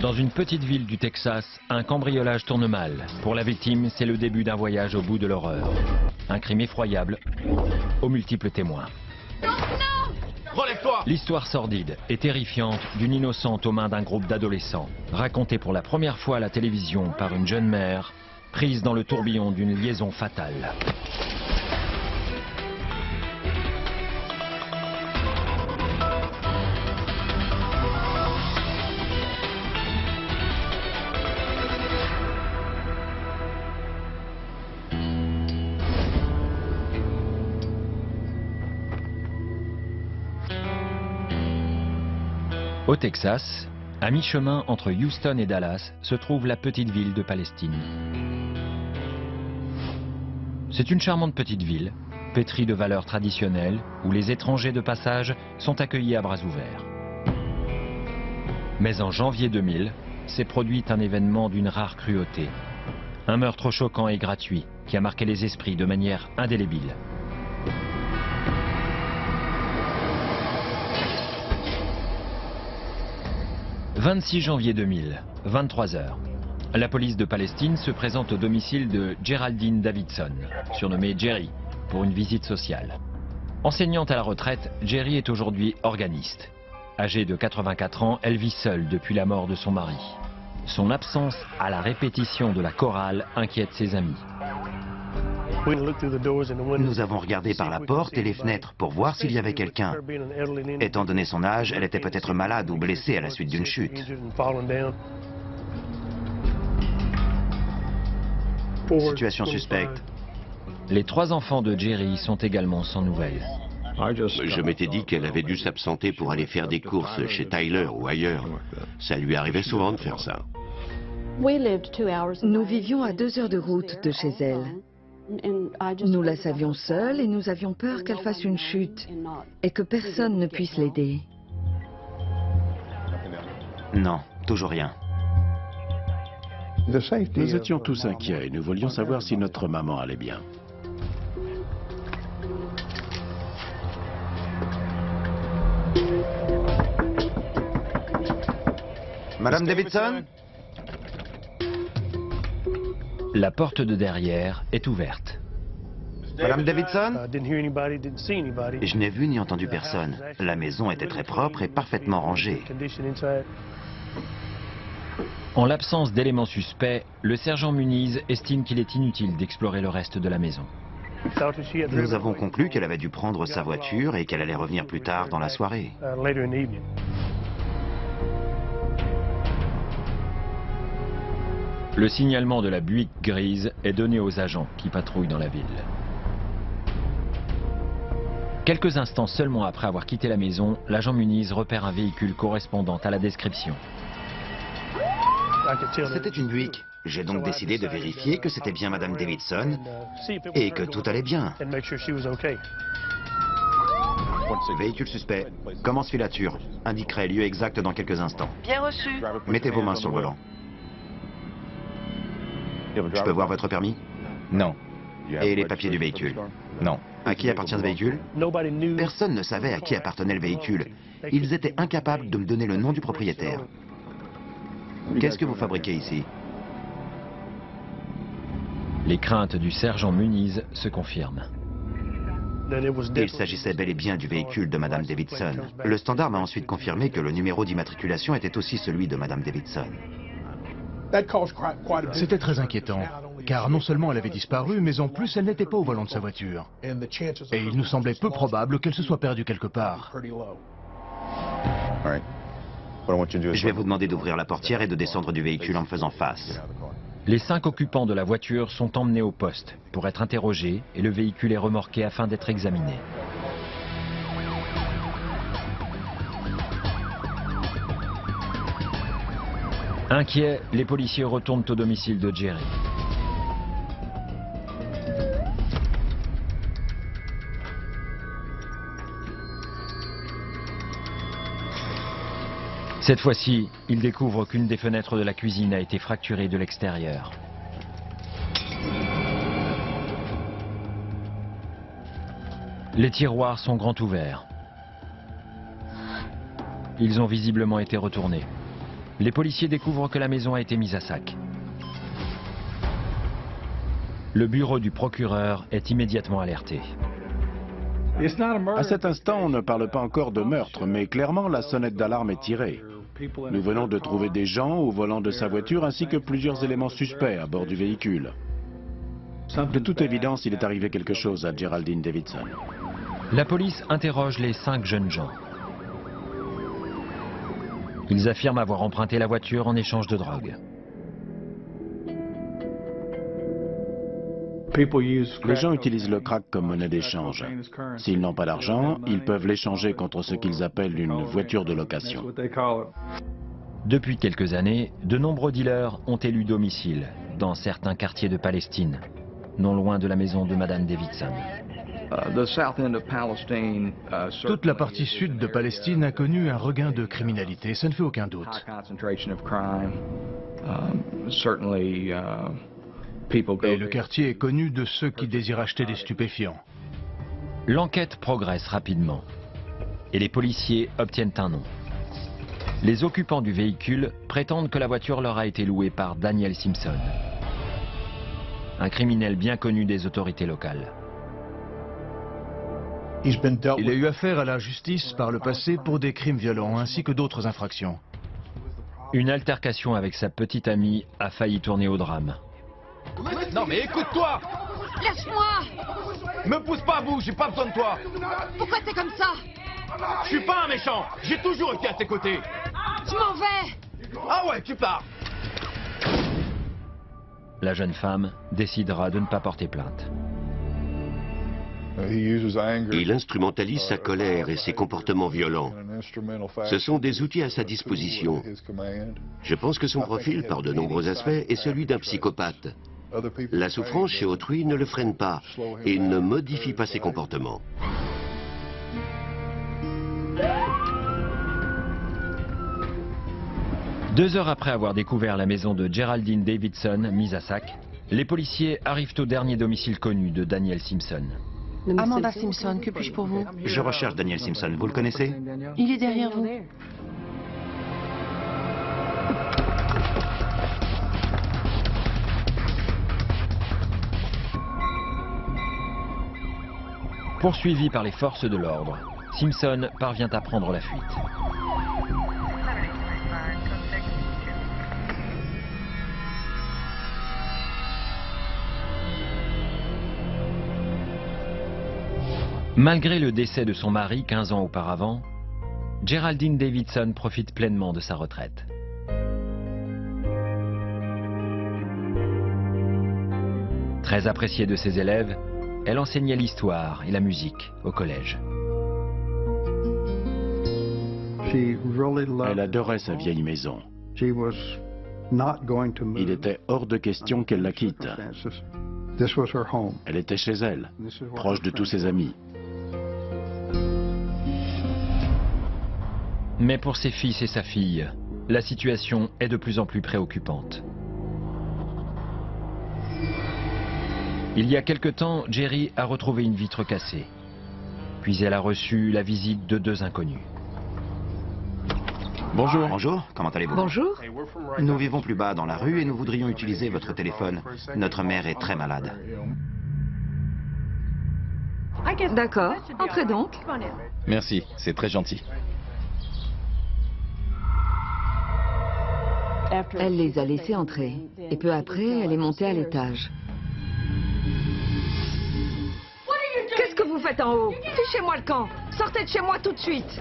Dans une petite ville du Texas, un cambriolage tourne mal. Pour la victime, c'est le début d'un voyage au bout de l'horreur. Un crime effroyable, aux multiples témoins. Relève-toi! L'histoire sordide et terrifiante d'une innocente aux mains d'un groupe d'adolescents, racontée pour la première fois à la télévision par une jeune mère, prise dans le tourbillon d'une liaison fatale. Au Texas, à mi-chemin entre Houston et Dallas, se trouve la petite ville de Palestine. C'est une charmante petite ville, pétrie de valeurs traditionnelles, où les étrangers de passage sont accueillis à bras ouverts. Mais en janvier 2000, s'est produit un événement d'une rare cruauté. Un meurtre choquant et gratuit qui a marqué les esprits de manière indélébile. « 26 janvier 2000, 23h. La police de Palestine se présente au domicile de Geraldine Davidson, surnommée Jerry, pour une visite sociale. Enseignante à la retraite, Jerry est aujourd'hui organiste. Âgée de 84 ans, elle vit seule depuis la mort de son mari. Son absence à la répétition de la chorale inquiète ses amis. Nous avons regardé par la porte et les fenêtres pour voir s'il y avait quelqu'un. Étant donné son âge, elle était peut-être malade ou blessée à la suite d'une chute. Situation suspecte. Les 3 enfants de Jerry sont également sans nouvelles. Je m'étais dit qu'elle avait dû s'absenter pour aller faire des courses chez Tyler ou ailleurs. Ça lui arrivait souvent de faire ça. Nous vivions à 2 heures de route de chez elle. Nous la savions seule et nous avions peur qu'elle fasse une chute et que personne ne puisse l'aider. Non, toujours rien. Nous étions tous inquiets et nous voulions savoir si notre maman allait bien. Madame Davidson? La porte de derrière est ouverte. Madame Davidson? Je n'ai vu ni entendu personne. La maison était très propre et parfaitement rangée. En l'absence d'éléments suspects, le sergent Muniz estime qu'il est inutile d'explorer le reste de la maison. Nous avons conclu qu'elle avait dû prendre sa voiture et qu'elle allait revenir plus tard dans la soirée. Le signalement de la Buick grise est donné aux agents qui patrouillent dans la ville. Quelques instants seulement après avoir quitté la maison, l'agent Muniz repère un véhicule correspondant à la description. C'était une Buick. J'ai donc décidé de vérifier que c'était bien Madame Davidson et que tout allait bien. Véhicule suspect. Commence filature. Indiquerai lieu exact dans quelques instants. Bien reçu. Mettez vos mains sur le volant. Je peux voir votre permis? Non. Et les papiers du véhicule? Non. À qui appartient ce véhicule? Personne ne savait à qui appartenait le véhicule. Ils étaient incapables de me donner le nom du propriétaire. Qu'est-ce que vous fabriquez ici? Les craintes du sergent Muniz se confirment. Il s'agissait bel et bien du véhicule de Madame Davidson. Le standard m'a ensuite confirmé que le numéro d'immatriculation était aussi celui de Madame Davidson. C'était très inquiétant, car non seulement elle avait disparu, mais en plus elle n'était pas au volant de sa voiture. Et il nous semblait peu probable qu'elle se soit perdue quelque part. Je vais vous demander d'ouvrir la portière et de descendre du véhicule en me faisant face. Les 5 occupants de la voiture sont emmenés au poste pour être interrogés et le véhicule est remorqué afin d'être examiné. Inquiets, les policiers retournent au domicile de Jerry. Cette fois-ci, ils découvrent qu'une des fenêtres de la cuisine a été fracturée de l'extérieur. Les tiroirs sont grands ouverts. Ils ont visiblement été retournés. Les policiers découvrent que la maison a été mise à sac. Le bureau du procureur est immédiatement alerté. À cet instant, on ne parle pas encore de meurtre, mais clairement la sonnette d'alarme est tirée. Nous venons de trouver des gens au volant de sa voiture ainsi que plusieurs éléments suspects à bord du véhicule. De toute évidence, il est arrivé quelque chose à Geraldine Davidson. La police interroge les 5 jeunes gens. Ils affirment avoir emprunté la voiture en échange de drogue. Les gens utilisent le crack comme monnaie d'échange. S'ils n'ont pas d'argent, ils peuvent l'échanger contre ce qu'ils appellent une voiture de location. Depuis quelques années, de nombreux dealers ont élu domicile dans certains quartiers de Palestine, non loin de la maison de Madame Davidson. Toute la partie sud de Palestine a connu un regain de criminalité, ça ne fait aucun doute. Et le quartier est connu de ceux qui désirent acheter des stupéfiants. L'enquête progresse rapidement et les policiers obtiennent un nom. Les occupants du véhicule prétendent que la voiture leur a été louée par Daniel Simpson, un criminel bien connu des autorités locales. Il a eu affaire à la justice par le passé pour des crimes violents ainsi que d'autres infractions. Une altercation avec sa petite amie a failli tourner au drame. Non mais écoute-toi! Lâche-moi! Me pousse pas à bout, j'ai pas besoin de toi! Pourquoi t'es comme ça? Je suis pas un méchant! J'ai toujours été à tes côtés! Je m'en vais! Ah ouais, tu pars! La jeune femme décidera de ne pas porter plainte. Il instrumentalise sa colère et ses comportements violents. Ce sont des outils à sa disposition. Je pense que son profil, par de nombreux aspects, est celui d'un psychopathe. La souffrance chez autrui ne le freine pas et ne modifie pas ses comportements. Deux heures après avoir découvert la maison de Geraldine Davidson mise à sac, les policiers arrivent au dernier domicile connu de Daniel Simpson. Amanda Simpson, que puis-je pour vous? Je recherche Daniel Simpson, vous le connaissez? Il est derrière vous. Poursuivi par les forces de l'ordre, Simpson parvient à prendre la fuite. Malgré le décès de son mari 15 ans auparavant, Geraldine Davidson profite pleinement de sa retraite. Très appréciée de ses élèves, elle enseignait l'histoire et la musique au collège. Elle adorait sa vieille maison. Il était hors de question qu'elle la quitte. Elle était chez elle, proche de tous ses amis. Mais pour ses fils et sa fille, la situation est de plus en plus préoccupante. Il y a quelque temps, Jerry a retrouvé une vitre cassée. Puis elle a reçu la visite de 2 inconnus. Bonjour. Bonjour, comment allez-vous? Bonjour. Nous vivons plus bas dans la rue et nous voudrions utiliser votre téléphone. Notre mère est très malade. D'accord, entrez donc. Merci, c'est très gentil. Elle les a laissés entrer. Et peu après, elle est montée à l'étage. Qu'est-ce que vous faites en haut? Fichez-moi le camp. Sortez de chez moi tout de suite.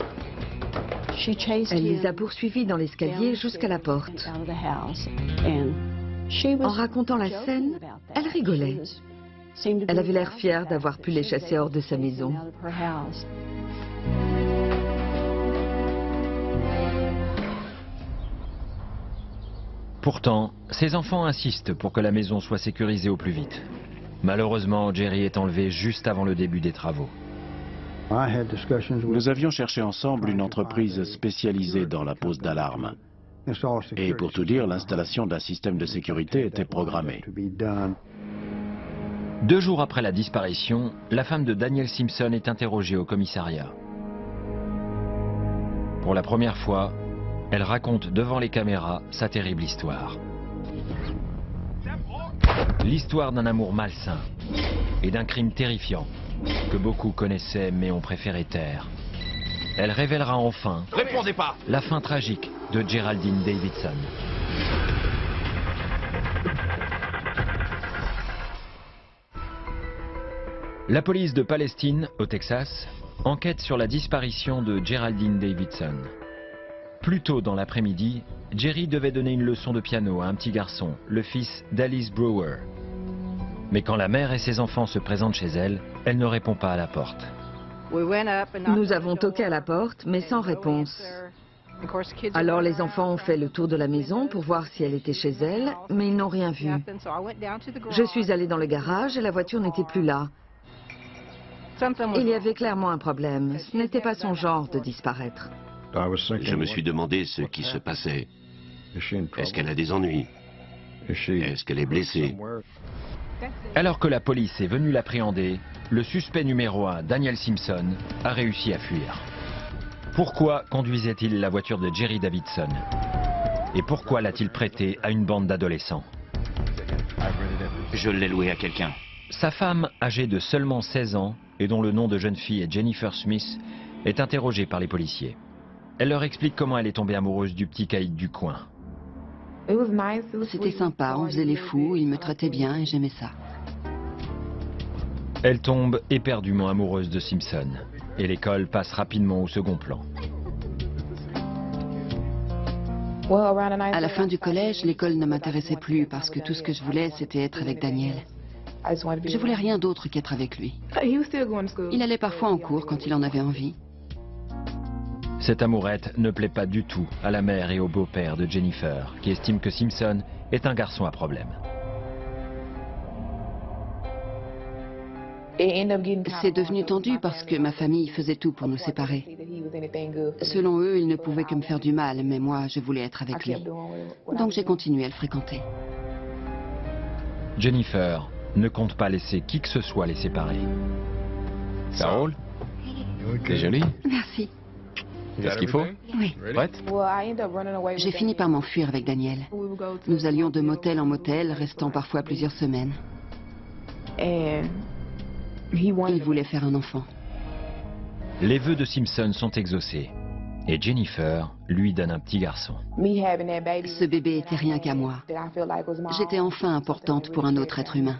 Elle les a poursuivis dans l'escalier jusqu'à la porte. En racontant la scène, elle rigolait. Elle avait l'air fière d'avoir pu les chasser hors de sa maison. Pourtant, ses enfants insistent pour que la maison soit sécurisée au plus vite. Malheureusement, Jerry est enlevé juste avant le début des travaux. Nous avions cherché ensemble une entreprise spécialisée dans la pose d'alarme. Et pour tout dire, l'installation d'un système de sécurité était programmée. 2 jours après la disparition, la femme de Daniel Simpson est interrogée au commissariat. Pour la première fois, Elle raconte devant les caméras sa terrible histoire. L'histoire d'un amour malsain et d'un crime terrifiant que beaucoup connaissaient mais ont préféré taire. Elle révélera enfin Répondez pas. la fin tragique de Geraldine Davidson. La police de Palestine, au Texas, enquête sur la disparition de Geraldine Davidson. Plus tôt dans l'après-midi, Jerry devait donner une leçon de piano à un petit garçon, le fils d'Alice Brewer. Mais quand la mère et ses enfants se présentent chez elle, elle ne répond pas à la porte. Nous avons toqué à la porte, mais sans réponse. Alors les enfants ont fait le tour de la maison pour voir si elle était chez elle, mais ils n'ont rien vu. Je suis allée dans le garage et la voiture n'était plus là. Il y avait clairement un problème. Ce n'était pas son genre de disparaître. Je me suis demandé ce qui se passait. Est-ce qu'elle a des ennuis? Est-ce qu'elle est blessée? Alors que la police est venue l'appréhender, le suspect numéro 1, Daniel Simpson, a réussi à fuir. Pourquoi conduisait-il la voiture de Jerry Davidson? Et pourquoi l'a-t-il prêtée à une bande d'adolescents? Je l'ai loué à quelqu'un. Sa femme, âgée de seulement 16 ans, et dont le nom de jeune fille est Jennifer Smith, est interrogée par les policiers. Elle leur explique comment elle est tombée amoureuse du petit caïd du coin. C'était sympa, on faisait les fous, il me traitait bien et j'aimais ça. Elle tombe éperdument amoureuse de Simpson, et l'école passe rapidement au second plan. À la fin du collège, l'école ne m'intéressait plus parce que tout ce que je voulais, c'était être avec Daniel. Je voulais rien d'autre qu'être avec lui. Il allait parfois en cours quand il en avait envie. Cette amourette ne plaît pas du tout à la mère et au beau-père de Jennifer, qui estime que Simpson est un garçon à problème. C'est devenu tendu parce que ma famille faisait tout pour nous séparer. Selon eux, ils ne pouvaient que me faire du mal, mais moi, je voulais être avec lui. Donc j'ai continué à le fréquenter. Jennifer ne compte pas laisser qui que ce soit les séparer. Carole, t'es jolie. Merci. Qu'est-ce qu'il faut? Oui. Prête? J'ai fini par m'enfuir avec Daniel. Nous allions de motel en motel, restant parfois plusieurs semaines. Il voulait faire un enfant. Les vœux de Simpson sont exaucés. Et Jennifer lui donne un petit garçon. Ce bébé était rien qu'à moi. J'étais enfin importante pour un autre être humain.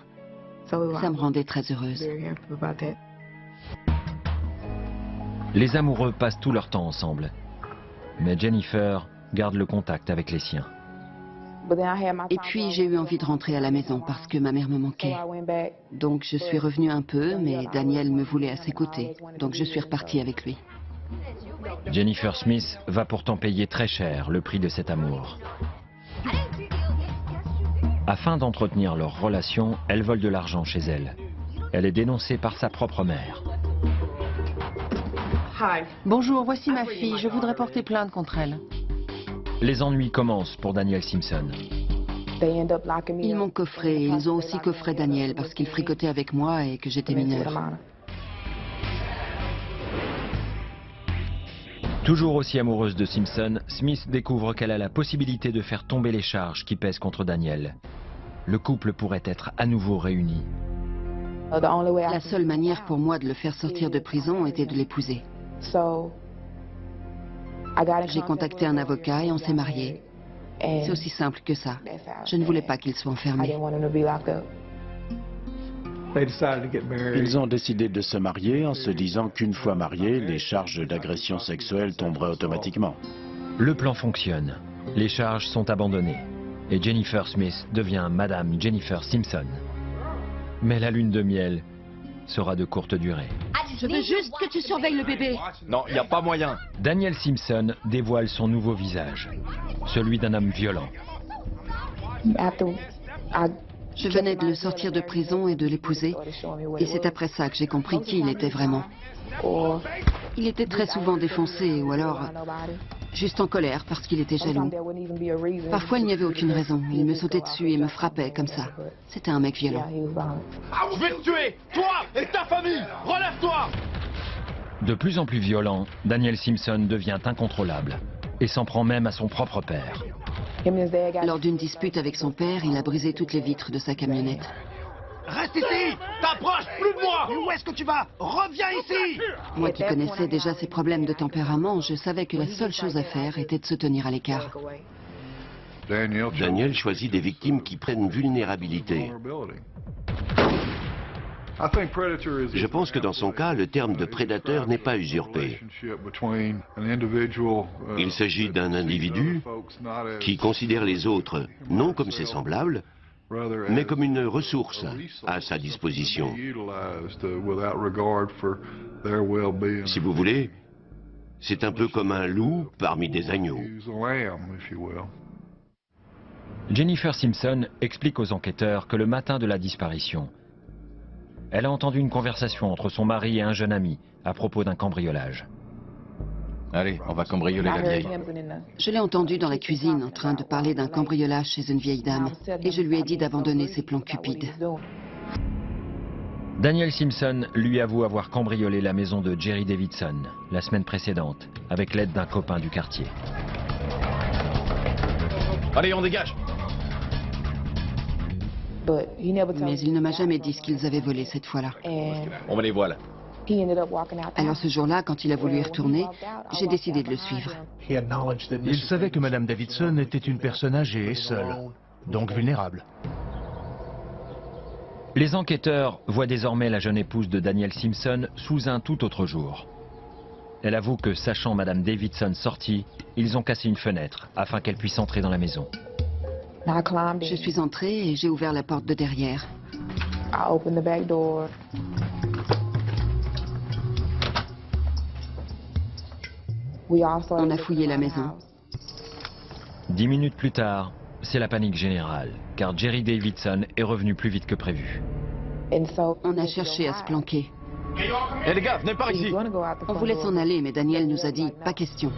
Ça me rendait très heureuse. Les amoureux passent tout leur temps ensemble. Mais Jennifer garde le contact avec les siens. Et puis j'ai eu envie de rentrer à la maison parce que ma mère me manquait. Donc je suis revenue un peu, mais Daniel me voulait à ses côtés. Donc je suis repartie avec lui. Jennifer Smith va pourtant payer très cher le prix de cet amour. Afin d'entretenir leur relation, elle vole de l'argent chez elle. Elle est dénoncée par sa propre mère. Bonjour, voici ma fille. Je voudrais porter plainte contre elle. Les ennuis commencent pour Daniel Simpson. Ils m'ont coffré. Ils ont aussi coffré Daniel parce qu'il fricotait avec moi et que j'étais mineure. Toujours aussi amoureuse de Simpson, Smith découvre qu'elle a la possibilité de faire tomber les charges qui pèsent contre Daniel. Le couple pourrait être à nouveau réuni. La seule manière pour moi de le faire sortir de prison était de l'épouser. J'ai contacté un avocat et on s'est mariés. C'est aussi simple que ça. Je ne voulais pas qu'il soit enfermé. Ils ont décidé de se marier en se disant qu'une fois mariés, les charges d'agression sexuelle tomberaient automatiquement. Le plan fonctionne. Les charges sont abandonnées. Et Jennifer Smith devient Madame Jennifer Simpson. Mais la lune de miel sera de courte durée. Je veux juste que tu surveilles le bébé. Non, il n'y a pas moyen. Daniel Simpson dévoile son nouveau visage, celui d'un homme violent. Je venais de le sortir de prison et de l'épouser, et c'est après ça que j'ai compris qui il était vraiment. Il était très souvent défoncé, ou alors juste en colère parce qu'il était jaloux. Parfois il n'y avait aucune raison, il me sautait dessus et me frappait comme ça. C'était un mec violent. Je vais te tuer, toi et ta famille. Relève-toi. De plus en plus violent, Daniel Simpson devient incontrôlable. et s'en prend même à son propre père. Lors d'une dispute avec son père, il a brisé toutes les vitres de sa camionnette. Reste ici! T'approches plus de moi! Où est-ce que tu vas? Reviens ici! Moi qui connaissais déjà ses problèmes de tempérament, je savais que la seule chose à faire était de se tenir à l'écart. Daniel choisit des victimes qui prennent vulnérabilité. Je pense que dans son cas, le terme de prédateur n'est pas usurpé. Il s'agit d'un individu qui considère les autres non comme ses semblables, mais comme une ressource à sa disposition. Si vous voulez, c'est un peu comme un loup parmi des agneaux. Jennifer Simpson explique aux enquêteurs que le matin de la disparition, elle a entendu une conversation entre son mari et un jeune ami à propos d'un cambriolage. Allez, on va cambrioler la vieille. Je l'ai entendu dans la cuisine en train de parler d'un cambriolage chez une vieille dame et je lui ai dit d'abandonner ses plans cupides. Daniel Simpson lui avoue avoir cambriolé la maison de Jerry Davidson la semaine précédente avec l'aide d'un copain du quartier. Allez, on dégage! Mais il ne m'a jamais dit ce qu'ils avaient volé cette fois-là. On va les voir là. Alors ce jour-là, quand il a voulu y retourner, j'ai décidé de le suivre. Il savait que Madame Davidson était une personne âgée et seule, donc vulnérable. Les enquêteurs voient désormais la jeune épouse de Daniel Simpson sous un tout autre jour. Elle avoue que, sachant Madame Davidson sortie, ils ont cassé une fenêtre afin qu'elle puisse entrer dans la maison. Je suis entrée et j'ai ouvert la porte de derrière. On a fouillé la maison. 10 minutes plus tard, c'est la panique générale, car Jerry Davidson est revenu plus vite que prévu. On a cherché à se planquer. Hé les gars, venez par ici! On voulait s'en aller, mais Daniel nous a dit « pas question ».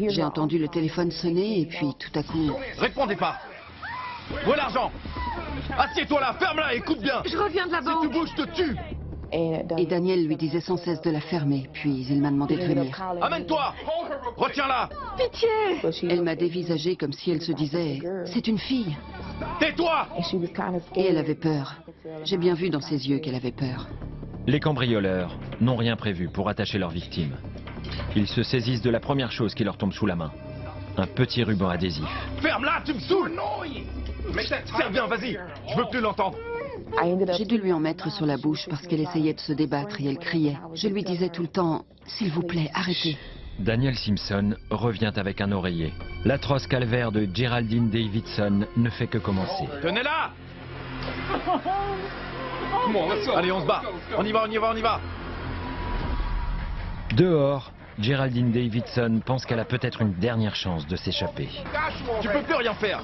J'ai entendu le téléphone sonner et puis tout à coup... Répondez pas! Où est l'argent? Assieds-toi là, ferme-la et écoute bien! Je reviens de la banque. Si tu bouges, je te tue! Et Daniel lui disait sans cesse de la fermer, puis il m'a demandé de venir. Amène-toi! Retiens-la! Pitié! Elle m'a dévisagé comme si elle se disait « c'est une fille ». Tais-toi! Et elle avait peur. J'ai bien vu dans ses yeux qu'elle avait peur. Les cambrioleurs n'ont rien prévu pour attacher leurs victimes. Ils se saisissent de la première chose qui leur tombe sous la main. Un petit ruban adhésif. Ferme-la, tu me saoules! Mais serre bien, vas-y! Je veux plus l'entendre! J'ai dû lui en mettre sur la bouche parce qu'elle essayait de se débattre et elle criait. Je lui disais tout le temps « s'il vous plaît, arrêtez ». Daniel Simpson revient avec un oreiller. L'atroce calvaire de Geraldine Davidson ne fait que commencer. Tenez-la! Allez, on se bat! On y va, on y va, on y va! Dehors, Geraldine Davidson pense qu'elle a peut-être une dernière chance de s'échapper. Tu peux plus rien faire!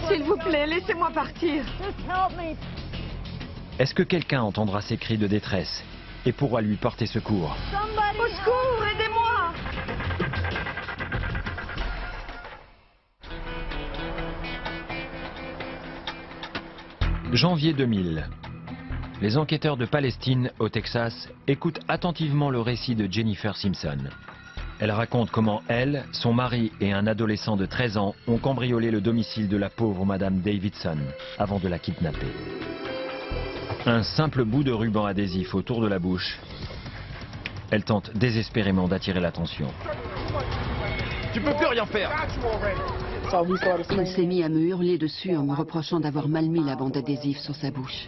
S'il vous plaît, laissez-moi partir. Est-ce que quelqu'un entendra ses cris de détresse et pourra lui porter secours? Au secours, aidez-moi! Janvier 2000. Les enquêteurs de Palestine, au Texas, écoutent attentivement le récit de Jennifer Simpson. Elle raconte comment elle, son mari et un adolescent de 13 ans ont cambriolé le domicile de la pauvre Madame Davidson avant de la kidnapper. Un simple bout de ruban adhésif autour de la bouche. Elle tente désespérément d'attirer l'attention. Tu peux plus rien faire! Il s'est mis à me hurler dessus en me reprochant d'avoir mal mis la bande adhésive sur sa bouche.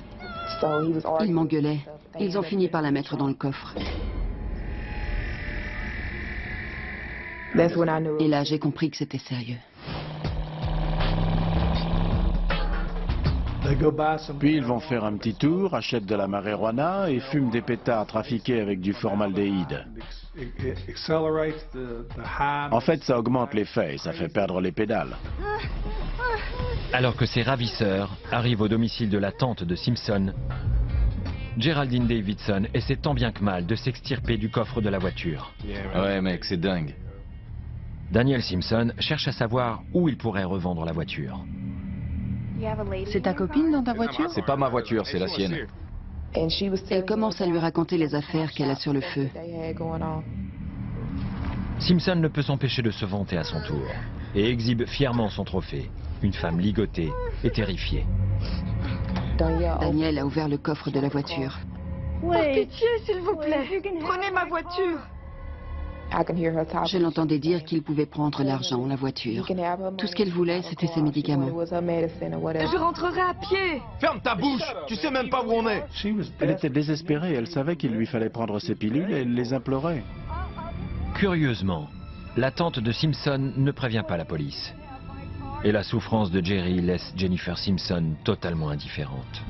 Il m'engueulait. Ils ont fini par la mettre dans le coffre. Et là, j'ai compris que c'était sérieux. Puis ils vont faire un petit tour, achètent de la marijuana et fument des pétards trafiqués avec du formaldéhyde. En fait, ça augmente l'effet et ça fait perdre les pédales. Alors que ses ravisseurs arrivent au domicile de la tante de Simpson, Geraldine Davidson essaie tant bien que mal de s'extirper du coffre de la voiture. Ouais mec, c'est dingue. Daniel Simpson cherche à savoir où il pourrait revendre la voiture. C'est ta copine dans ta voiture? C'est pas ma voiture, c'est la sienne. Elle commence à lui raconter les affaires qu'elle a sur le feu. Simpson ne peut s'empêcher de se vanter à son tour et exhibe fièrement son trophée, une femme ligotée et terrifiée. Daniel a ouvert le coffre de la voiture. Par pitié, s'il vous plaît, prenez ma voiture. Je l'entendais dire qu'il pouvait prendre l'argent, la voiture. Tout ce qu'elle voulait, c'était ses médicaments. Je rentrerai à pied. Ferme ta bouche! Tu sais même pas où on est! Elle était désespérée, elle savait qu'il lui fallait prendre ses pilules et elle les implorait. Curieusement, la tante de Simpson ne prévient pas la police. Et la souffrance de Jerry laisse Jennifer Simpson totalement indifférente.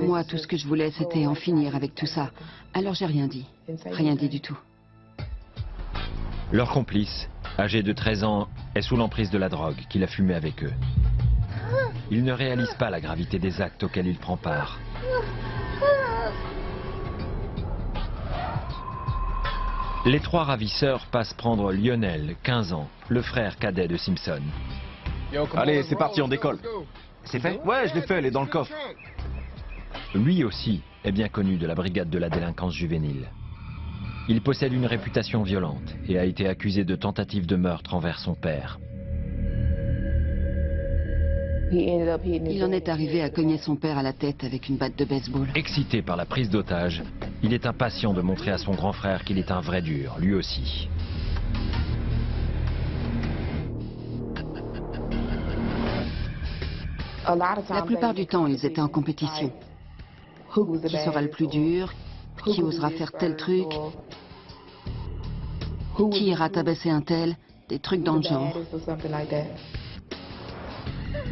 Moi, tout ce que je voulais, c'était en finir avec tout ça. Alors j'ai rien dit. Rien dit du tout. Leur complice, âgé de 13 ans, est sous l'emprise de la drogue qu'il a fumée avec eux. Il ne réalise pas la gravité des actes auxquels il prend part. Les trois ravisseurs passent prendre Lionel, 15 ans, le frère cadet de Simpson. Allez, c'est parti, on décolle. C'est fait? Ouais, je l'ai fait, elle est dans le coffre. Lui aussi est bien connu de la brigade de la délinquance juvénile. Il possède une réputation violente et a été accusé de tentative de meurtre envers son père. Il en est arrivé à cogner son père à la tête avec une batte de baseball. Excité par la prise d'otage, il est impatient de montrer à son grand frère qu'il est un vrai dur, lui aussi. La plupart du temps, ils étaient en compétition. Qui sera le plus dur? Qui osera faire tel truc? Qui ira tabasser un tel? Des trucs dans le genre.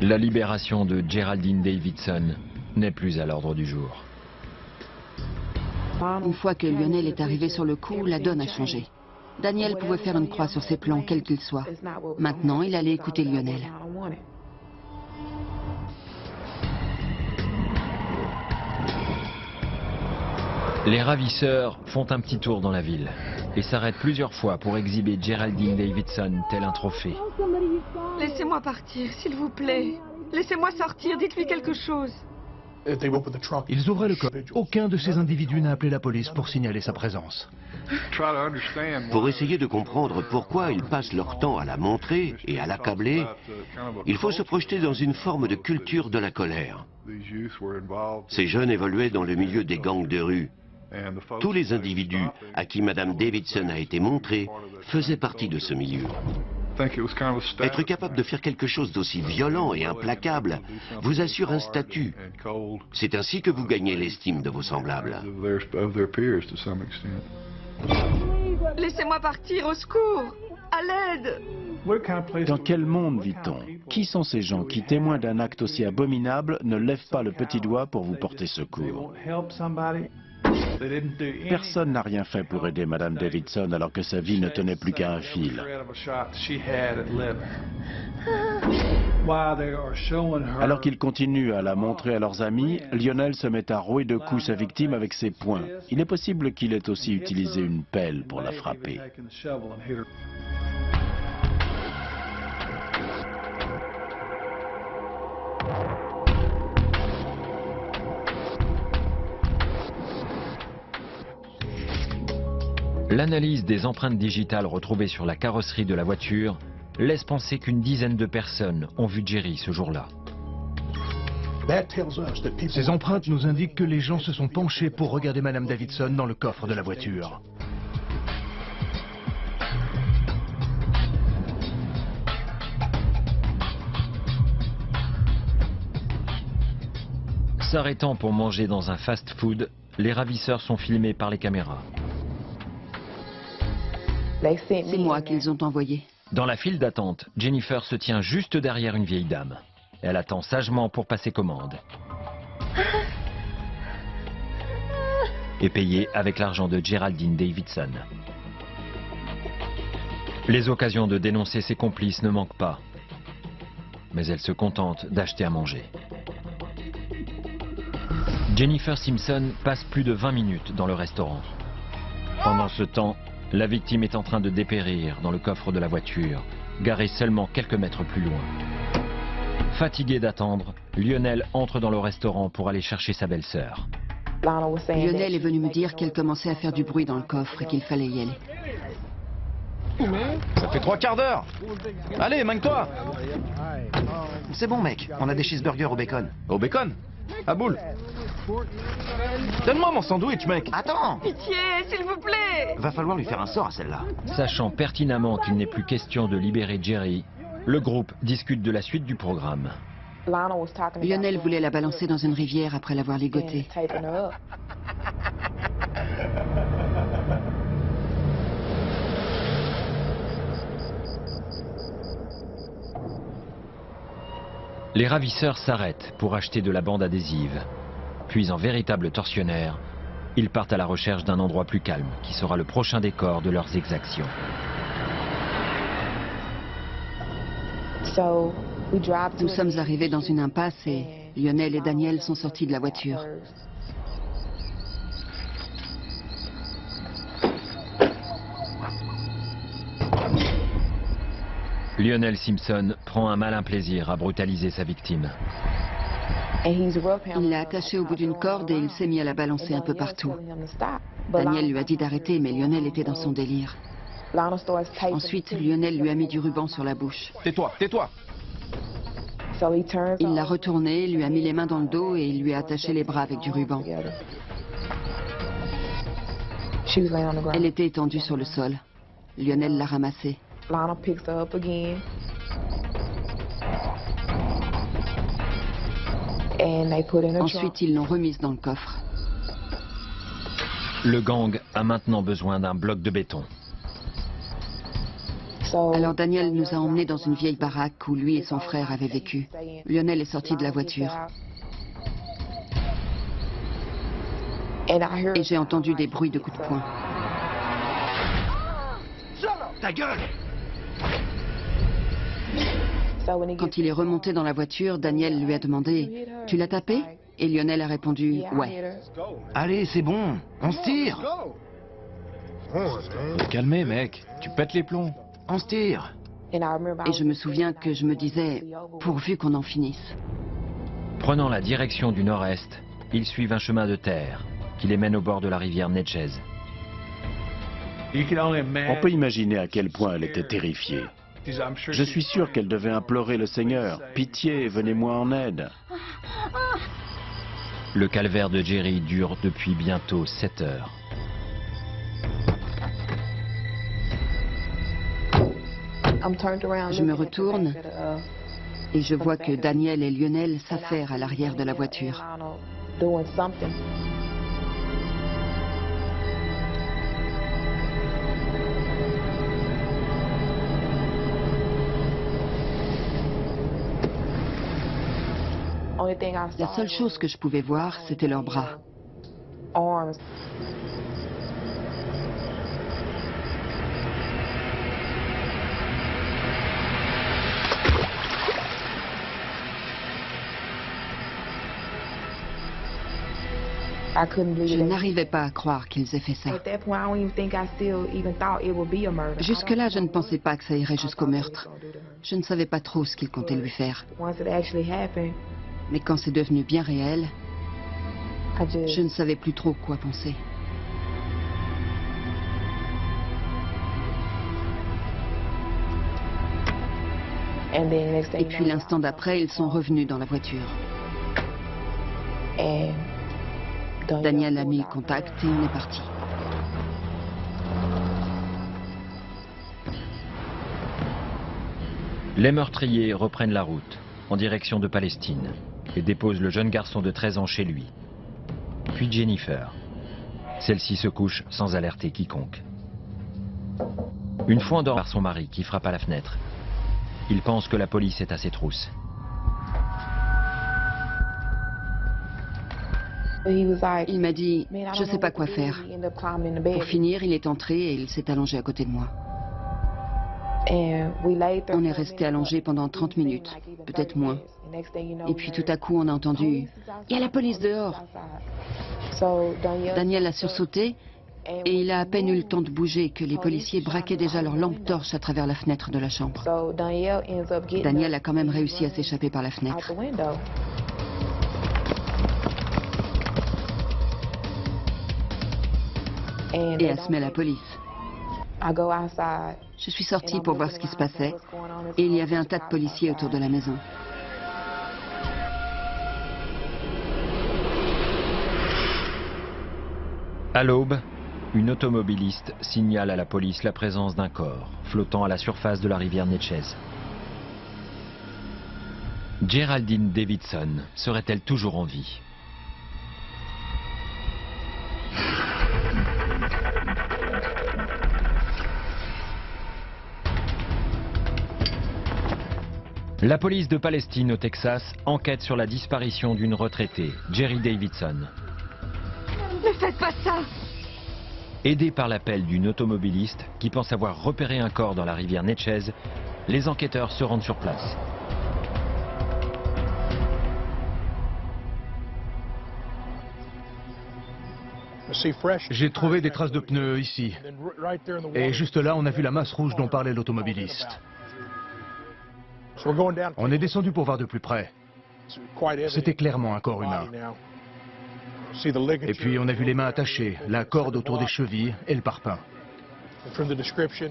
La libération de Geraldine Davidson n'est plus à l'ordre du jour. Une fois que Lionel est arrivé sur le coup, la donne a changé. Daniel pouvait faire une croix sur ses plans, quels qu'ils soient. Maintenant, il allait écouter Lionel. Les ravisseurs font un petit tour dans la ville et s'arrêtent plusieurs fois pour exhiber Geraldine Davidson tel un trophée. Laissez-moi partir, s'il vous plaît. Laissez-moi sortir, dites-lui quelque chose. Ils ouvraient le coffre. Aucun de ces individus n'a appelé la police pour signaler sa présence. Pour essayer de comprendre pourquoi ils passent leur temps à la montrer et à l'accabler, il faut se projeter dans une forme de culture de la colère. Ces jeunes évoluaient dans le milieu des gangs de rue. Tous les individus à qui Madame Davidson a été montrée faisaient partie de ce milieu. Être capable de faire quelque chose d'aussi violent et implacable vous assure un statut. C'est ainsi que vous gagnez l'estime de vos semblables. Laissez-moi partir, au secours! À l'aide! Dans quel monde vit-on? Qui sont ces gens qui, témoins d'un acte aussi abominable, ne lèvent pas le petit doigt pour vous porter secours? Personne n'a rien fait pour aider Madame Davidson alors que sa vie ne tenait plus qu'à un fil. Alors qu'ils continuent à la montrer à leurs amis, Lionel se met à rouer de coups sa victime avec ses poings. Il est possible qu'il ait aussi utilisé une pelle pour la frapper. L'analyse des empreintes digitales retrouvées sur la carrosserie de la voiture laisse penser qu'une dizaine de personnes ont vu Jerry ce jour-là. Ces empreintes nous indiquent que les gens se sont penchés pour regarder Madame Davidson dans le coffre de la voiture. S'arrêtant pour manger dans un fast-food, les ravisseurs sont filmés par les caméras. C'est moi qu'ils ont envoyé. Dans la file d'attente, Jennifer se tient juste derrière une vieille dame. Elle attend sagement pour passer commande. Et payer avec l'argent de Geraldine Davidson. Les occasions de dénoncer ses complices ne manquent pas. Mais elle se contente d'acheter à manger. Jennifer Simpson passe plus de 20 minutes dans le restaurant. Pendant ce temps, la victime est en train de dépérir dans le coffre de la voiture garé seulement quelques mètres plus loin. Fatigué d'attendre, Lionel entre dans le restaurant pour aller chercher sa belle-sœur. Lionel est venu me dire qu'elle commençait à faire du bruit dans le coffre et qu'il fallait y aller. Ça fait 3 quarts d'heure. Allez, manque-toi. C'est bon, mec. On a des cheeseburgers au bacon. Au bacon? À boule. Donne-moi mon sandwich, mec. Attends! Pitié, s'il vous plaît. Va falloir lui faire un sort à celle-là. Sachant pertinemment qu'il n'est plus question de libérer Jerry, le groupe discute de la suite du programme. Lionel voulait la balancer dans une rivière après l'avoir ligotée. Les ravisseurs s'arrêtent pour acheter de la bande adhésive. Puis en véritable tortionnaire, ils partent à la recherche d'un endroit plus calme qui sera le prochain décor de leurs exactions. Nous sommes arrivés dans une impasse et Lionel et Daniel sont sortis de la voiture. Lionel Simpson prend un malin plaisir à brutaliser sa victime. Il l'a attachée au bout d'une corde et il s'est mis à la balancer un peu partout. Daniel lui a dit d'arrêter, mais Lionel était dans son délire. Ensuite, Lionel lui a mis du ruban sur la bouche. Tais-toi, tais-toi. Il l'a retournée, lui a mis les mains dans le dos et il lui a attaché les bras avec du ruban. Elle était étendue sur le sol. Lionel l'a ramassée. Ensuite, ils l'ont remise dans le coffre. Le gang a maintenant besoin d'un bloc de béton. Alors Daniel nous a emmenés dans une vieille baraque où lui et son frère avaient vécu. Lionel est sorti de la voiture. Et j'ai entendu des bruits de coups de poing. Ta gueule! Quand il est remonté dans la voiture, Daniel lui a demandé « Tu l'as tapé ?» Et Lionel a répondu « Ouais ». Allez, c'est bon. On se tire. Calmez, mec. Tu pètes les plombs. On se tire. Et je me souviens que je me disais « Pourvu qu'on en finisse ». Prenant la direction du nord-est, ils suivent un chemin de terre qui les mène au bord de la rivière Neches. On peut imaginer à quel point elle était terrifiée. Je suis sûr qu'elle devait implorer le Seigneur. « Pitié, venez-moi en aide !» Le calvaire de Jerry dure depuis bientôt 7 heures. Je me retourne et je vois que Daniel et Lionel s'affairent à l'arrière de la voiture. La seule chose que je pouvais voir, c'était leurs bras. Je n'arrivais pas à croire qu'ils aient fait ça. Jusque-là, je ne pensais pas que ça irait jusqu'au meurtre. Je ne savais pas trop ce qu'ils comptaient lui faire. Mais quand c'est devenu bien réel, je ne savais plus trop quoi penser. Et puis l'instant d'après, ils sont revenus dans la voiture. Daniel a mis le contact et on est parti. Les meurtriers reprennent la route en direction de Palestine et déposent le jeune garçon de 13 ans chez lui. Puis Jennifer. Celle-ci se couche sans alerter quiconque. Une fois endormie par son mari qui frappe à la fenêtre, il pense que la police est à ses trousses. Il m'a dit, je ne sais pas quoi faire. Pour finir, il est entré et il s'est allongé à côté de moi. On est resté allongé pendant 30 minutes, peut-être moins. Et puis tout à coup, on a entendu « Il y a la police dehors !» Daniel a sursauté Et il a à peine eu le temps de bouger que les policiers braquaient déjà leur lampe torche à travers la fenêtre de la chambre. Daniel a quand même réussi à s'échapper par la fenêtre. Et a semé la police. Je suis sortie pour voir ce qui se passait et il y avait un tas de policiers autour de la maison. À l'aube, une automobiliste signale à la police la présence d'un corps flottant à la surface de la rivière Neches. Geraldine Davidson serait-elle toujours en vie? La police de Palestine au Texas enquête sur la disparition d'une retraitée, Jerry Davidson. Ne faites pas ça! Aidés par l'appel d'une automobiliste qui pense avoir repéré un corps dans la rivière Neches, les enquêteurs se rendent sur place. J'ai trouvé des traces de pneus ici. Et juste là, on a vu la masse rouge dont parlait l'automobiliste. On est descendu pour voir de plus près. C'était clairement un corps humain. Et puis on a vu les mains attachées, la corde autour des chevilles et le parpaing.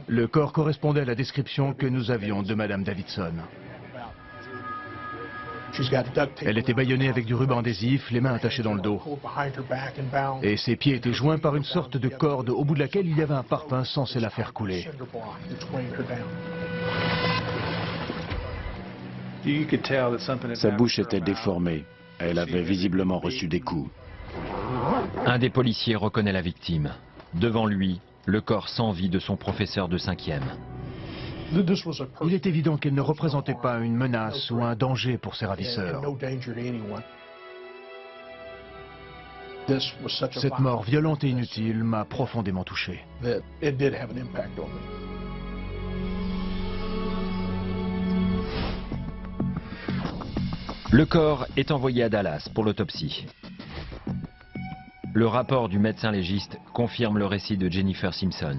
Le corps correspondait à la description que nous avions de Madame Davidson. Elle était bâillonnée avec du ruban adhésif, les mains attachées dans le dos. Et ses pieds étaient joints par une sorte de corde au bout de laquelle il y avait un parpaing censé la faire couler. Sa bouche était déformée. Elle avait visiblement reçu des coups. Un des policiers reconnaît la victime. Devant lui, le corps sans vie de son professeur de 5e. Il est évident qu'elle ne représentait pas une menace ou un danger pour ses ravisseurs. Cette mort violente et inutile m'a profondément touché. Le corps est envoyé à Dallas pour l'autopsie. Le rapport du médecin légiste confirme le récit de Jennifer Simpson.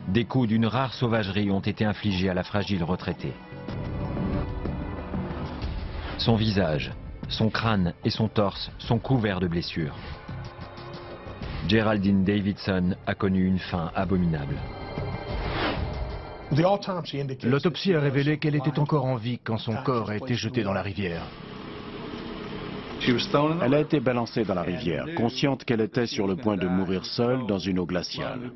Des coups d'une rare sauvagerie ont été infligés à la fragile retraitée. Son visage, son crâne et son torse sont couverts de blessures. Geraldine Davidson a connu une fin abominable. L'autopsie a révélé qu'elle était encore en vie quand son corps a été jeté dans la rivière. Elle a été balancée dans la rivière, consciente qu'elle était sur le point de mourir seule dans une eau glaciale.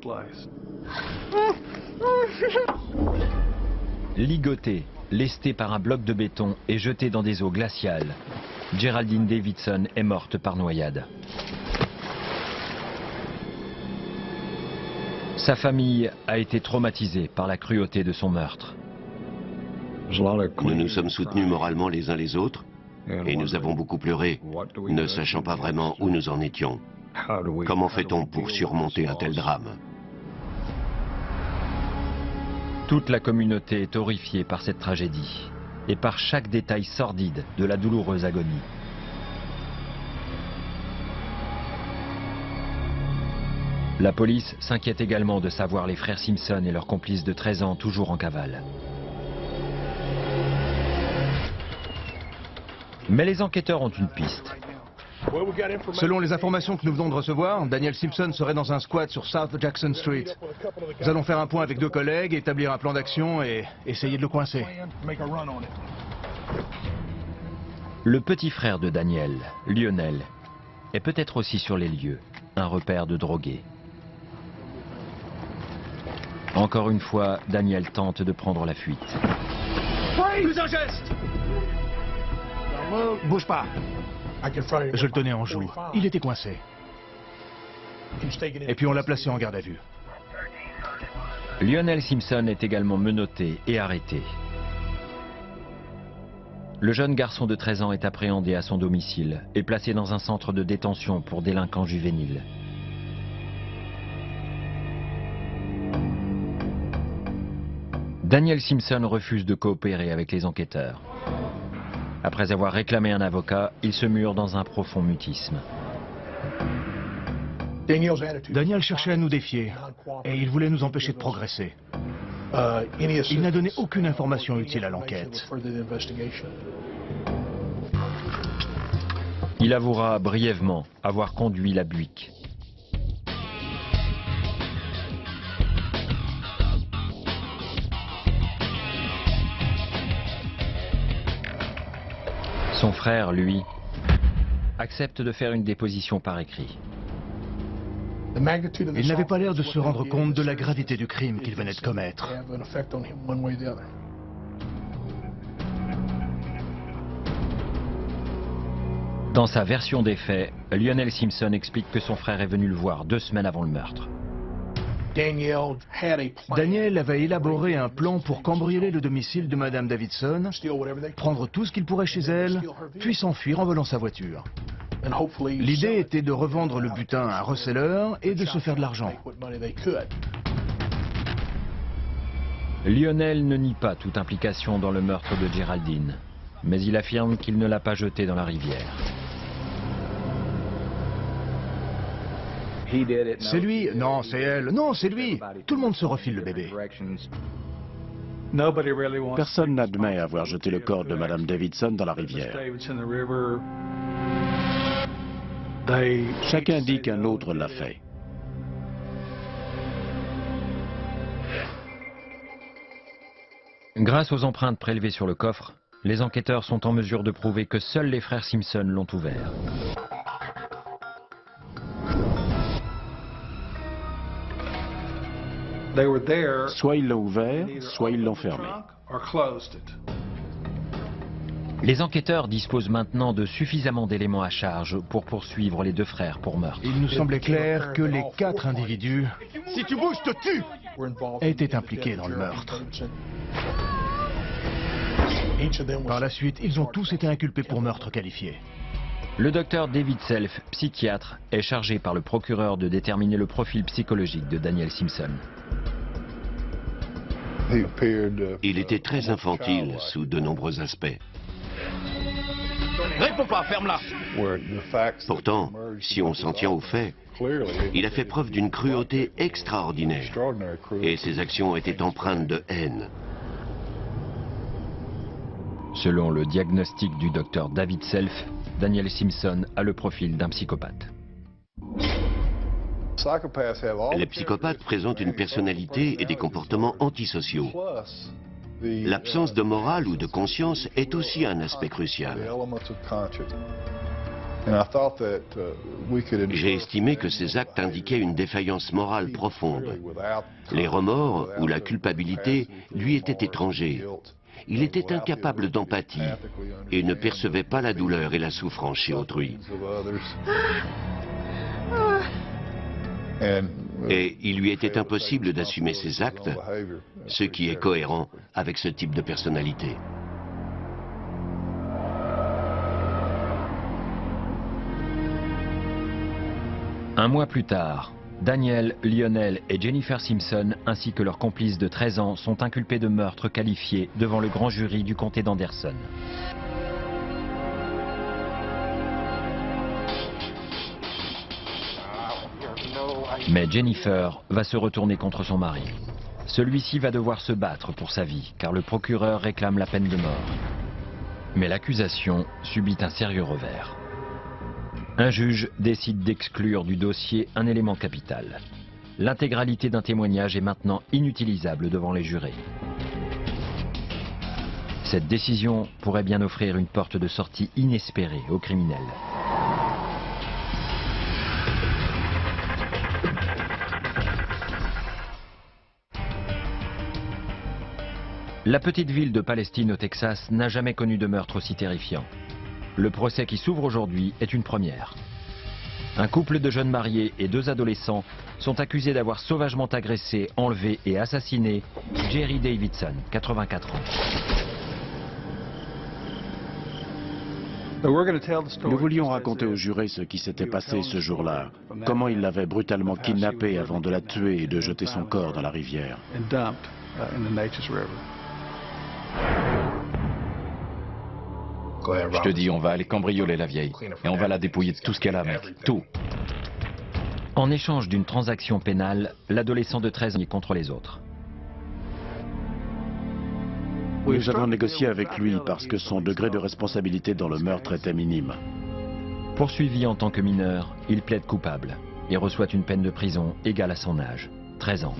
Ligotée, lestée par un bloc de béton et jetée dans des eaux glaciales, Geraldine Davidson est morte par noyade. Sa famille a été traumatisée par la cruauté de son meurtre. Nous nous sommes soutenus moralement les uns les autres et nous avons beaucoup pleuré, ne sachant pas vraiment où nous en étions. Comment fait-on pour surmonter un tel drame? Toute la communauté est horrifiée par cette tragédie et par chaque détail sordide de la douloureuse agonie. La police s'inquiète également de savoir les frères Simpson et leur complice de 13 ans toujours en cavale. Mais les enquêteurs ont une piste. Selon les informations que nous venons de recevoir, Daniel Simpson serait dans un squat sur South Jackson Street. Nous allons faire un point avec 2 collègues, établir un plan d'action et essayer de le coincer. Le petit frère de Daniel, Lionel, est peut-être aussi sur les lieux, un repère de drogués. Encore une fois, Daniel tente de prendre la fuite. Plus un geste! Bouge pas. Je le tenais en joue. Il était coincé. Et puis on l'a placé en garde à vue. Lionel Simpson est également menotté et arrêté. Le jeune garçon de 13 ans est appréhendé à son domicile et placé dans un centre de détention pour délinquants juvéniles. Daniel Simpson refuse de coopérer avec les enquêteurs. Après avoir réclamé un avocat, il se mure dans un profond mutisme. Daniel cherchait à nous défier et il voulait nous empêcher de progresser. Il n'a donné aucune information utile à l'enquête. Il avouera brièvement avoir conduit la Buick. Son frère, lui, accepte de faire une déposition par écrit. Il n'avait pas l'air de se rendre compte de la gravité du crime qu'il venait de commettre. Dans sa version des faits, Lionel Simpson explique que son frère est venu le voir 2 semaines avant le meurtre. Daniel avait élaboré un plan pour cambrioler le domicile de Madame Davidson, prendre tout ce qu'il pourrait chez elle, puis s'enfuir en volant sa voiture. L'idée était de revendre le butin à un receleur et de se faire de l'argent. Lionel ne nie pas toute implication dans le meurtre de Geraldine, mais il affirme qu'il ne l'a pas jetée dans la rivière. C'est lui, non c'est elle, non c'est lui. Tout le monde se refile le bébé. Personne n'admet avoir jeté le corps de Madame Davidson dans la rivière. Chacun dit qu'un autre l'a fait. Grâce aux empreintes prélevées sur le coffre, les enquêteurs sont en mesure de prouver que seuls les frères Simpson l'ont ouvert. Soit ils l'ont ouvert, soit ils l'ont fermé. Les enquêteurs disposent maintenant de suffisamment d'éléments à charge pour poursuivre les 2 frères pour meurtre. Il nous semblait clair que les 4 individus Si tu bouges, je te tue! étaient impliqués dans le meurtre. Par la suite, ils ont tous été inculpés pour meurtre qualifié. Le docteur David Self, psychiatre, est chargé par le procureur de déterminer le profil psychologique de Daniel Simpson. Il était très infantile sous de nombreux aspects. Réponds pas, ferme-la! Pourtant, si on s'en tient aux faits, il a fait preuve d'une cruauté extraordinaire et ses actions étaient empreintes de haine. Selon le diagnostic du docteur David Self, Daniel Simpson a le profil d'un psychopathe. Les psychopathes présentent une personnalité et des comportements antisociaux. L'absence de morale ou de conscience est aussi un aspect crucial. J'ai estimé que ces actes indiquaient une défaillance morale profonde. Les remords ou la culpabilité lui étaient étrangers. Il était incapable d'empathie et ne percevait pas la douleur et la souffrance chez autrui. Et il lui était impossible d'assumer ses actes, ce qui est cohérent avec ce type de personnalité. Un mois plus tard, Daniel, Lionel et Jennifer Simpson, ainsi que leurs complices de 13 ans, sont inculpés de meurtre qualifié devant le grand jury du comté d'Anderson. Mais Jennifer va se retourner contre son mari. Celui-ci va devoir se battre pour sa vie, car le procureur réclame la peine de mort. Mais l'accusation subit un sérieux revers. Un juge décide d'exclure du dossier un élément capital. L'intégralité d'un témoignage est maintenant inutilisable devant les jurés. Cette décision pourrait bien offrir une porte de sortie inespérée aux criminels. La petite ville de Palestine au Texas n'a jamais connu de meurtre aussi terrifiant. Le procès qui s'ouvre aujourd'hui est une première. Un couple de jeunes mariés et 2 adolescents sont accusés d'avoir sauvagement agressé, enlevé et assassiné Jerry Davidson, 84 ans. Nous voulions raconter aux jurés ce qui s'était passé ce jour-là, comment il l'avait brutalement kidnappée avant de la tuer et de jeter son corps dans la rivière. Je te dis, on va aller cambrioler la vieille. Et on va la dépouiller de tout ce qu'elle a, mec. Tout. En échange d'une transaction pénale, l'adolescent de 13 ans est contre les autres. Nous avons négocié avec lui parce que son degré de responsabilité dans le meurtre était minime. Poursuivi en tant que mineur, il plaide coupable et reçoit une peine de prison égale à son âge, 13 ans.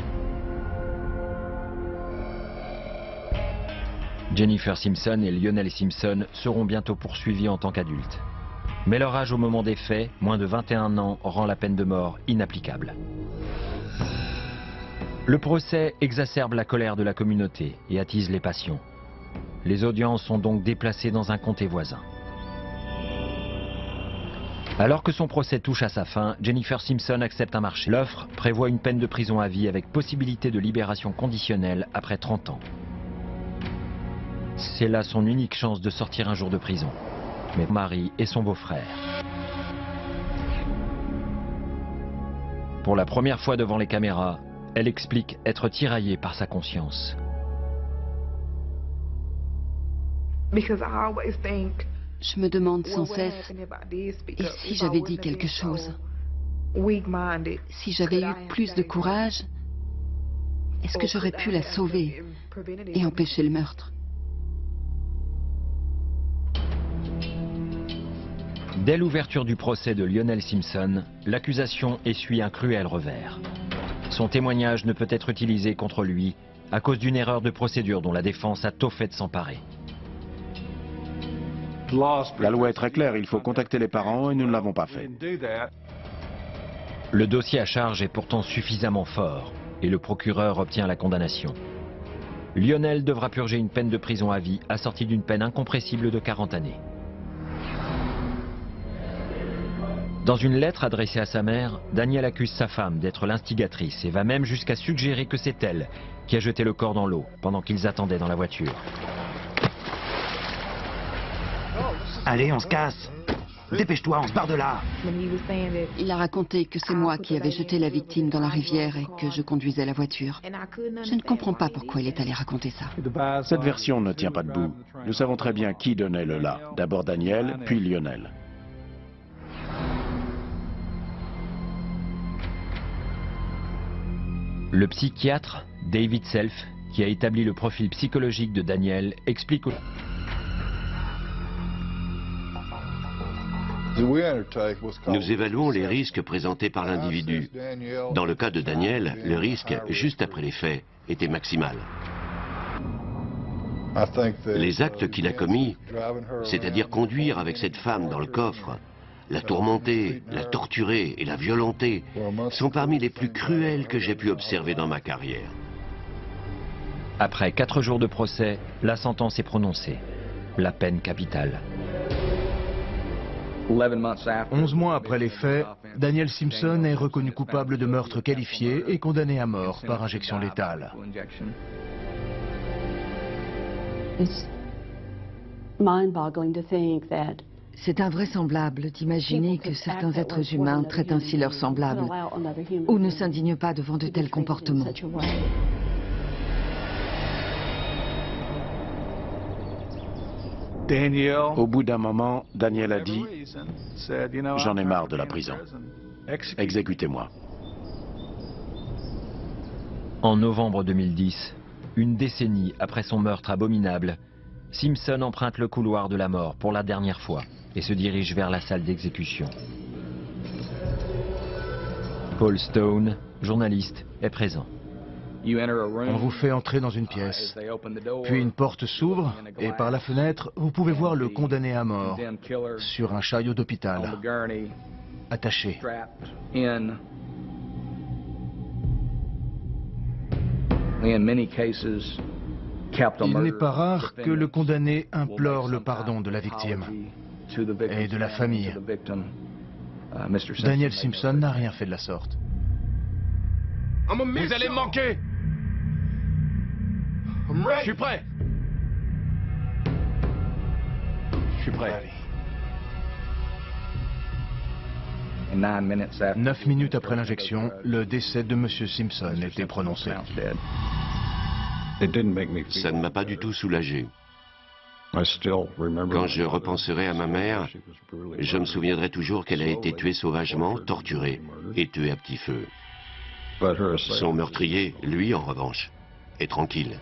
Jennifer Simpson et Lionel Simpson seront bientôt poursuivis en tant qu'adultes. Mais leur âge au moment des faits, moins de 21 ans, rend la peine de mort inapplicable. Le procès exacerbe la colère de la communauté et attise les passions. Les audiences sont donc déplacées dans un comté voisin. Alors que son procès touche à sa fin, Jennifer Simpson accepte un marché. L'offre prévoit une peine de prison à vie avec possibilité de libération conditionnelle après 30 ans. C'est là son unique chance de sortir un jour de prison. Mais son mari et son beau-frère. Pour la première fois devant les caméras, elle explique être tiraillée par sa conscience. Je me demande sans cesse, et si j'avais dit quelque chose? Si j'avais eu plus de courage, est-ce que j'aurais pu la sauver et empêcher le meurtre? Dès l'ouverture du procès de Lionel Simpson, l'accusation essuie un cruel revers. Son témoignage ne peut être utilisé contre lui à cause d'une erreur de procédure dont la défense a tôt fait de s'emparer. La loi est très claire, il faut contacter les parents et nous ne l'avons pas fait. Le dossier à charge est pourtant suffisamment fort et le procureur obtient la condamnation. Lionel devra purger une peine de prison à vie assortie d'une peine incompressible de 40 années. Dans une lettre adressée à sa mère, Daniel accuse sa femme d'être l'instigatrice et va même jusqu'à suggérer que c'est elle qui a jeté le corps dans l'eau pendant qu'ils attendaient dans la voiture. Allez, on se casse. Dépêche-toi, on se barre de là. Il a raconté que c'est moi qui avais jeté la victime dans la rivière et que je conduisais la voiture. Je ne comprends pas pourquoi il est allé raconter ça. Cette version ne tient pas debout. Nous savons très bien qui donnait le là. D'abord Daniel, puis Lionel. Le psychiatre David Self, qui a établi le profil psychologique de Daniel, explique Nous évaluons les risques présentés par l'individu. Dans le cas de Daniel, le risque, juste après les faits, était maximal. Les actes qu'il a commis, c'est-à-dire conduire avec cette femme dans le coffre, la tourmenter, la torturer et la violenter, sont parmi les plus cruels que j'ai pu observer dans ma carrière. Après 4 jours de procès, la sentence est prononcée. La peine capitale. 11 mois après les faits, Daniel Simpson est reconnu coupable de meurtre qualifié et condamné à mort par injection létale. C'est invraisemblable d'imaginer que certains êtres humains traitent ainsi leurs semblables ou ne s'indignent pas devant de tels comportements. Au bout d'un moment, Daniel a dit « J'en ai marre de la prison. Exécutez-moi. » En novembre 2010, une décennie après son meurtre abominable, Simpson emprunte le couloir de la mort pour la dernière fois et se dirige vers la salle d'exécution. Paul Stone, journaliste, est présent. On vous fait entrer dans une pièce, puis une porte s'ouvre et par la fenêtre, vous pouvez voir le condamné à mort sur un chariot d'hôpital, attaché. Il n'est pas rare que le condamné implore le pardon de la victime et de la famille. Daniel Simpson n'a rien fait de la sorte. Vous allez me manquer! Je suis prêt! Je suis prêt. 9 minutes après l'injection, le décès de M. Simpson était prononcé. Ça ne m'a pas du tout soulagé. Quand je repenserai à ma mère, je me souviendrai toujours qu'elle a été tuée sauvagement, torturée et tuée à petit feu. Son meurtrier, lui, en revanche, est tranquille.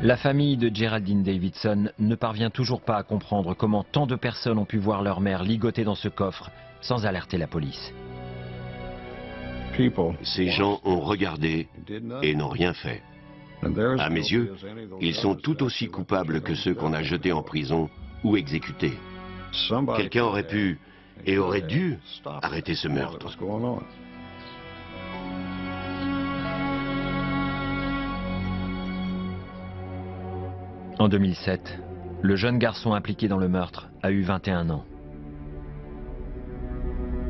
La famille de Geraldine Davidson ne parvient toujours pas à comprendre comment tant de personnes ont pu voir leur mère ligotée dans ce coffre sans alerter la police. Ces gens ont regardé et n'ont rien fait. À mes yeux, ils sont tout aussi coupables que ceux qu'on a jetés en prison ou exécutés. Quelqu'un aurait pu et aurait dû arrêter ce meurtre. En 2007, le jeune garçon impliqué dans le meurtre a eu 21 ans.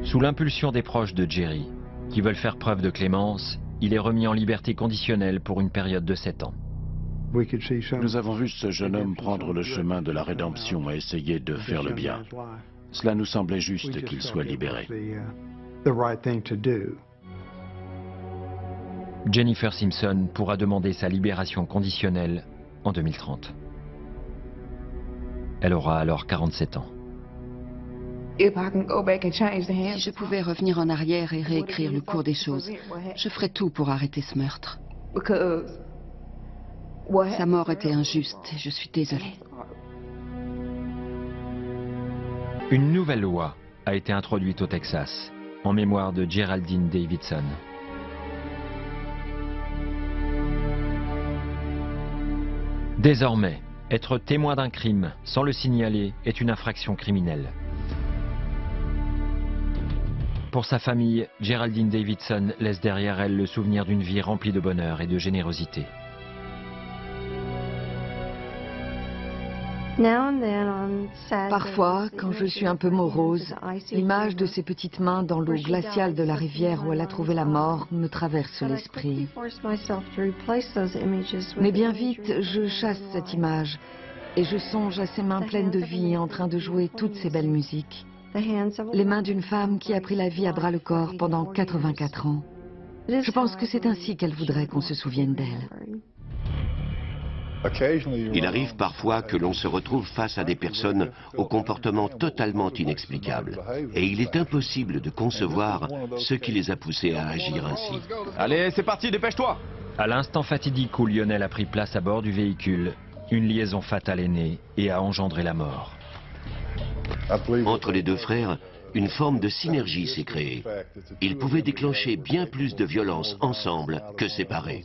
Sous l'impulsion des proches de Jerry, qui veulent faire preuve de clémence, il est remis en liberté conditionnelle pour une période de 7 ans. Nous avons vu ce jeune homme prendre le chemin de la rédemption et essayer de faire le bien. Cela nous semblait juste qu'il soit libéré. Jennifer Simpson pourra demander sa libération conditionnelle en 2030. Elle aura alors 47 ans. Si je pouvais revenir en arrière et réécrire le cours des choses, je ferais tout pour arrêter ce meurtre. Sa mort était injuste et je suis désolée. Une nouvelle loi a été introduite au Texas en mémoire de Geraldine Davidson. Désormais, être témoin d'un crime sans le signaler est une infraction criminelle. Pour sa famille, Geraldine Davidson laisse derrière elle le souvenir d'une vie remplie de bonheur et de générosité. Parfois, quand je suis un peu morose, l'image de ses petites mains dans l'eau glaciale de la rivière où elle a trouvé la mort me traverse l'esprit. Mais bien vite, je chasse cette image et je songe à ses mains pleines de vie en train de jouer toutes ces belles musiques. Les mains d'une femme qui a pris la vie à bras-le-corps pendant 84 ans. Je pense que c'est ainsi qu'elle voudrait qu'on se souvienne d'elle. Il arrive parfois que l'on se retrouve face à des personnes au comportement totalement inexplicable. Et il est impossible de concevoir ce qui les a poussés à agir ainsi. Allez, c'est parti, dépêche-toi! À l'instant fatidique où Lionel a pris place à bord du véhicule, une liaison fatale est née et a engendré la mort. Entre les deux frères, une forme de synergie s'est créée. Ils pouvaient déclencher bien plus de violence ensemble que séparés.